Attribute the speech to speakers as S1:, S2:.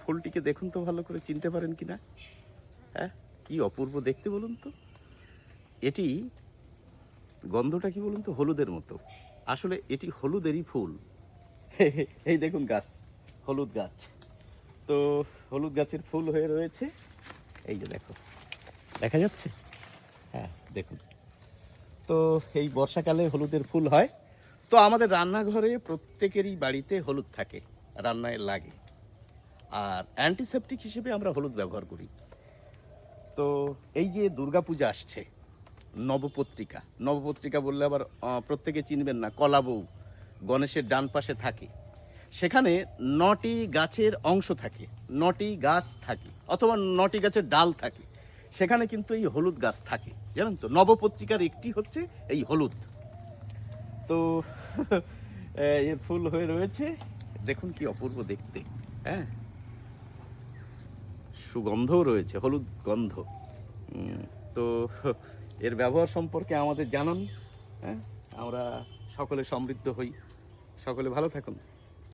S1: ফুলটিকে দেখুন তো ভালো করে, চিনতে পারেন কি না? হ্যাঁ, কি অপূর্ব দেখতে বলুন তো। এটি গন্ধটা কি বলুন তো, হলুদের মতো। আসলে এটি হলুদেরই ফুল। এই দেখুন গাছ, হলুদ গাছ। তো হলুদ গাছের ফুল হয়ে রয়েছে, এই যে দেখো, দেখা যাচ্ছে? হ্যাঁ দেখুন। তো এই বর্ষাকালে হলুদের ফুল হয়। তো আমাদের রান্নাঘরে প্রত্যেকেরই বাড়িতে হলুদ থাকে, রান্নায় লাগে। আর অ্যান্টিসেপটিক হিসেবে আমরা হলুদ ব্যবহার করি। তো এই যে দুর্গাপূজা আসছে, নবপত্রিকা, নবপত্রিকা বললে আবার প্রত্যেকে চিনবেন না, কলা বউ গণেশের ডান পাশে থাকে। সেখানে ৯টি গাছের অংশ থাকে, ৯টি গাছ থাকে, অথবা ৯টি গাছের ডাল থাকে। সেখানে কিন্তু এই হলুদ গাছ থাকে, জানেন তো। নবপত্রিকার একটি হচ্ছে এই হলুদ। তো এর ফুল হয়ে রয়েছে, দেখুন কি অপূর্ব দেখতে। হ্যাঁ, সুগন্ধও রয়েছে, হলুদ গন্ধ। তো এর ব্যবহার সম্পর্কে আমাদের জানান। হ্যাঁ, আমরা সকলে সমৃদ্ধ হই। সকলে ভালো থাকুন।